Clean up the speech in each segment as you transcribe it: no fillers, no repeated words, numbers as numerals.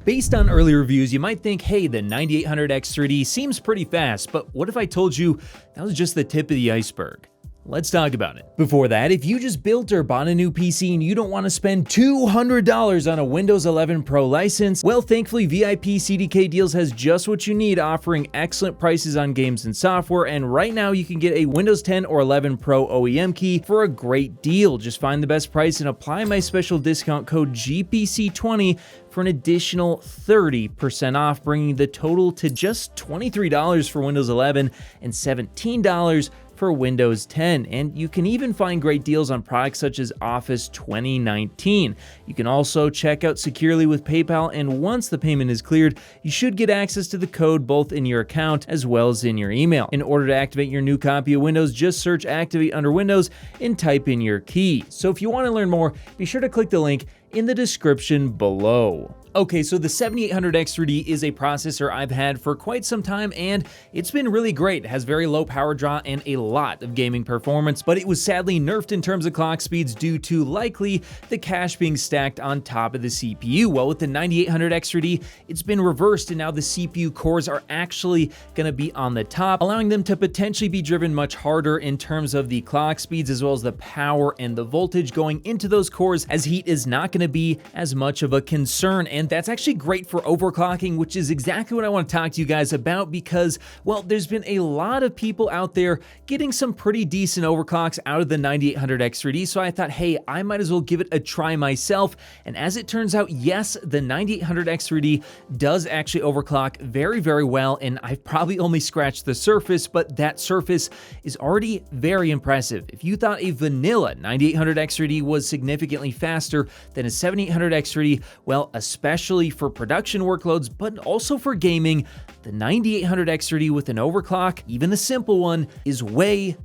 Based on early reviews, you might think, hey, the 9800X3D seems pretty fast, but what if I told you that was just the tip of the iceberg? Let's talk about it. Before that, if you just built or bought a new PC and you don't want to spend $200 on a Windows 11 Pro license, well, thankfully, VIP CDK Deals has just what you need, offering excellent prices on games and software, and right now you can get a Windows 10 or 11 Pro OEM key for a great deal. Just find the best price and apply my special discount code GPC20 for an additional 30% off, bringing the total to just $23 for Windows 11 and $17 for Windows 10, and you can even find great deals on products such as Office 2019. You can also check out securely with PayPal, and once the payment is cleared, you should get access to the code both in your account as well as in your email. In order to activate your new copy of Windows, just search Activate under Windows and type in your key. So if you want to learn more, be sure to click the link in the description below. Okay, so the 7800X3D is a processor I've had for quite some time, and it's been really great. It has very low power draw and a lot of gaming performance, but it was sadly nerfed in terms of clock speeds due to likely the cache being stacked on top of the CPU. Well, with the 9800X3D, it's been reversed, and now the CPU cores are actually going to be on the top, allowing them to potentially be driven much harder in terms of the clock speeds as well as the power and the voltage going into those cores, as heat is not going to be as much of a concern. And that's actually great for overclocking, which is exactly what I want to talk to you guys about because, well, there's been a lot of people out there getting some pretty decent overclocks out of the 9800X3D, so I thought, hey, I might as well give it a try myself. And as it turns out, yes, the 9800X3D does actually overclock very, very well, and I've probably only scratched the surface, but that surface is already very impressive. If you thought a vanilla 9800X3D was significantly faster than a 7800X3D, well, especially for production workloads, but also for gaming, the 9800X3D with an overclock, even a simple one, is way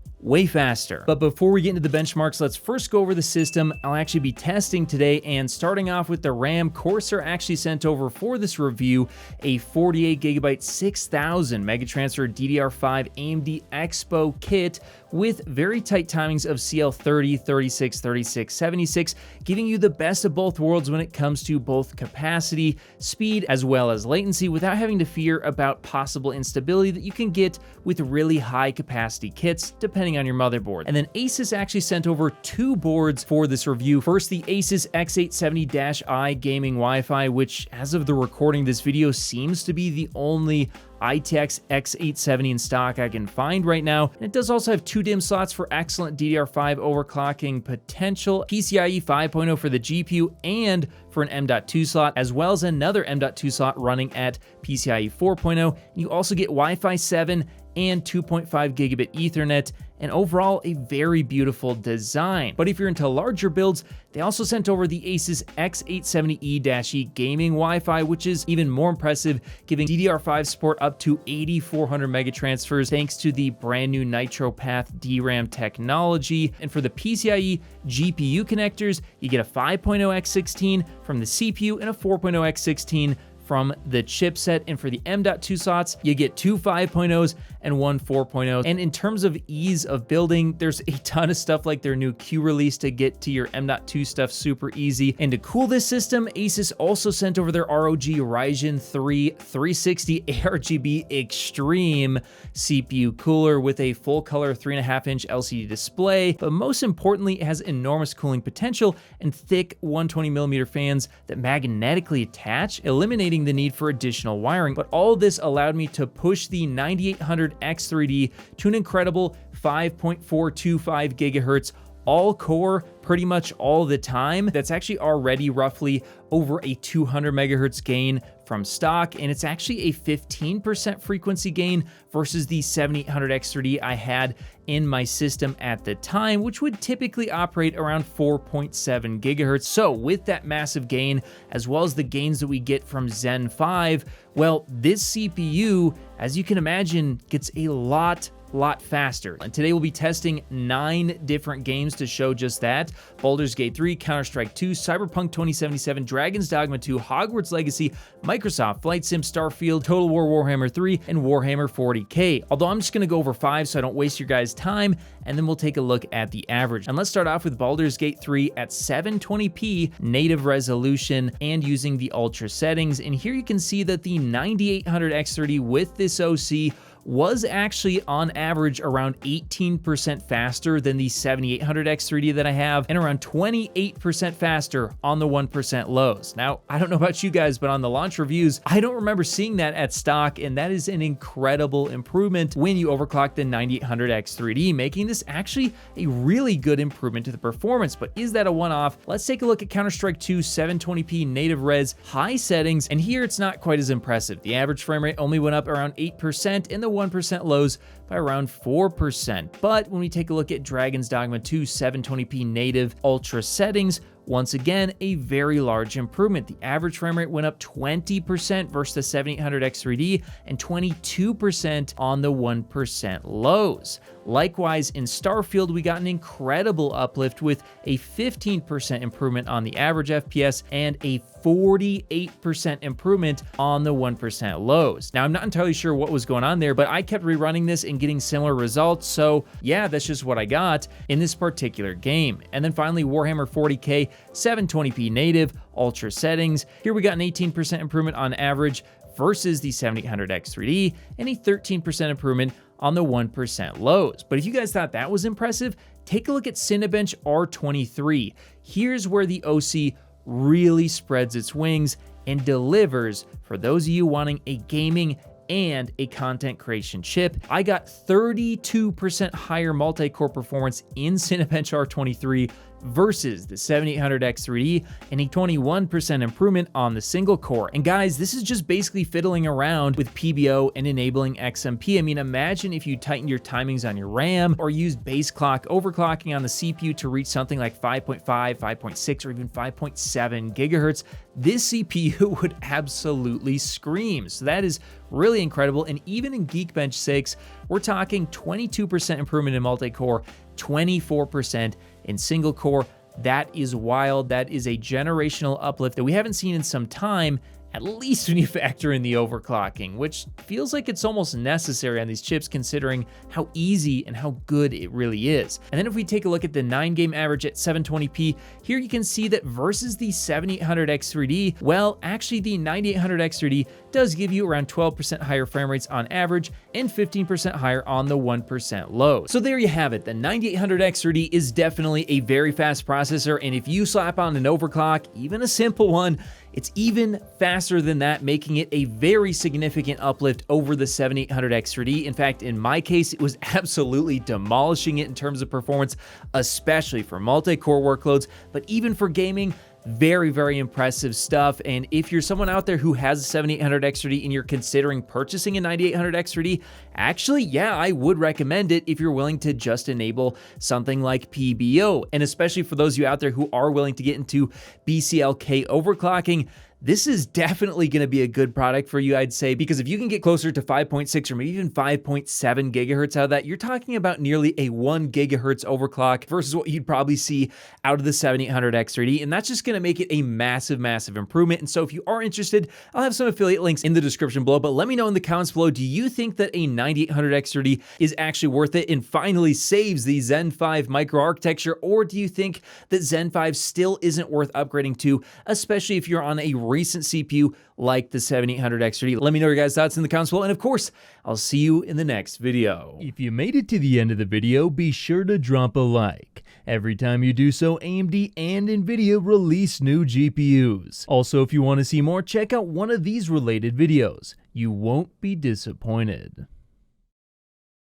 faster. But before we get into the benchmarks, let's first go over the system I'll actually be testing today. And starting off with the RAM, Corsair actually sent over for this review a 48GB 6000 megatransfer DDR5 AMD Expo kit with very tight timings of CL30, 36, 36, 76, giving you the best of both worlds when it comes to both capacity, speed, as well as latency, without having to fear about possible instability that you can get with really high capacity kits, depending on your motherboard. And then Asus actually sent over two boards for this review. First, the Asus X870-i gaming Wi-Fi, which as of the recording of this video seems to be the only ITX X870 in stock I can find right now. And it does also have two DIMM slots for excellent DDR5 overclocking potential, PCIe 5.0 for the GPU and for an M.2 slot, as well as another M.2 slot running at PCIe 4.0. You also get Wi-Fi 7 and 2.5 gigabit Ethernet, and overall a very beautiful design. But if you're into larger builds, they also sent over the Asus X870E-E gaming Wi-Fi, which is even more impressive, giving DDR5 support up to 8400 megatransfers thanks to the brand new NitroPath DRAM technology. And for the PCIe GPU connectors, you get a 5.0x16 from the CPU and a 4.0x16 from the chipset. And for the M.2 slots, you get two 5.0s and one 4.0. And in terms of ease of building, there's a ton of stuff like their new Q release to get to your M.2 stuff super easy. And to cool this system, Asus also sent over their ROG Ryzen 3 360 ARGB Extreme CPU cooler with a full color 3.5-inch LCD display. But most importantly, it has enormous cooling potential and thick 120mm fans that magnetically attach, eliminating the need for additional wiring. But all of this allowed me to push the 9800X3D to an incredible 5.425 gigahertz all core pretty much all the time. That's actually already roughly over a 200 megahertz gain from stock, and it's actually a 15% frequency gain versus the 7800X3D I had in my system at the time, which would typically operate around 4.7 gigahertz. So with that massive gain, as well as the gains that we get from Zen 5, well, this CPU, as you can imagine, gets a lot lot faster. And today we'll be testing 9 different games to show just that. Baldur's Gate 3, Counter-Strike 2, Cyberpunk 2077, Dragon's Dogma 2, Hogwarts Legacy, Microsoft Flight Sim, Starfield, Total War Warhammer 3, and Warhammer 40k. Although I'm just going to go over 5 so I don't waste your guys' time, and then we'll take a look at the average. And let's start off with Baldur's Gate 3 at 720p native resolution and using the ultra settings. And here you can see that the 9800X30 with this OC was actually on average around 18% faster than the 7800X3D that I have, and around 28% faster on the 1% lows. Now, I don't know about you guys, but on the launch reviews, I don't remember seeing that at stock, and that is an incredible improvement when you overclock the 9800X3D, making this actually a really good improvement to the performance. But is that a one-off? Let's take a look at Counter-Strike 2 720p native res high settings, and here it's not quite as impressive. The average frame rate only went up around 8%, and the 1% lows by around 4%. But when we take a look at Dragon's Dogma 2 720p native ultra settings, once again, a very large improvement. The average frame rate went up 20% versus the 7800X3D and 22% on the 1% lows. Likewise, in Starfield, we got an incredible uplift with a 15% improvement on the average FPS and a 48% improvement on the 1% lows. Now, I'm not entirely sure what was going on there, but I kept rerunning this and getting similar results, so yeah, that's just what I got in this particular game. And then finally, Warhammer 40k 720p native ultra settings. Here we got an 18% improvement on average versus the 7800X3D and a 13% improvement on the 1% lows. But if you guys thought that was impressive, take a look at Cinebench R23. Here's where the OC really spreads its wings and delivers for those of you wanting a gaming and a content creation chip. I got 32% higher multi-core performance in Cinebench R23 versus the 7800X3D and a 21% improvement on the single core. And guys, this is just basically fiddling around with PBO and enabling XMP. I mean, imagine if you tighten your timings on your RAM or use base clock overclocking on the CPU to reach something like 5.5, 5.6, or even 5.7 gigahertz. This CPU would absolutely scream. So that is really incredible. And even in Geekbench 6, we're talking 22% improvement in multi-core, 24% in single core. That is wild. That is a generational uplift that we haven't seen in some time, at least when you factor in the overclocking, which feels like it's almost necessary on these chips considering how easy and how good it really is. And then if we take a look at the 9-game average at 720p, here you can see that versus the 7800X3D, well, actually the 9800X3D does give you around 12% higher frame rates on average and 15% higher on the 1% low. So there you have it. The 9800X3D is definitely a very fast processor, and if you slap on an overclock, even a simple one, it's even faster than that, making it a very significant uplift over the 7800X3D. In fact, in my case, it was absolutely demolishing it in terms of performance, especially for multi-core workloads, but even for gaming, very, very impressive stuff. And if you're someone out there who has a 7800X3D and you're considering purchasing a 9800X3D, actually, yeah, I would recommend it if you're willing to just enable something like PBO. And especially for those of you out there who are willing to get into BCLK overclocking, this is definitely going to be a good product for you, I'd say, because if you can get closer to 5.6 or maybe even 5.7 gigahertz out of that, you're talking about nearly a 1 gigahertz overclock versus what you'd probably see out of the 7800X3D, and that's just going to make it a massive, massive improvement. And so if you are interested, I'll have some affiliate links in the description below, but let me know in the comments below, do you think that a 9800X3D is actually worth it and finally saves the Zen 5 microarchitecture, or do you think that Zen 5 still isn't worth upgrading to, especially if you're on a recent CPU like the 7800X3D? Let me know your guys' thoughts in the comments below, and of course, I'll see you in the next video. If you made it to the end of the video, be sure to drop a like. Every time you do so, AMD and NVIDIA release new GPUs. Also, if you want to see more, check out one of these related videos. You won't be disappointed.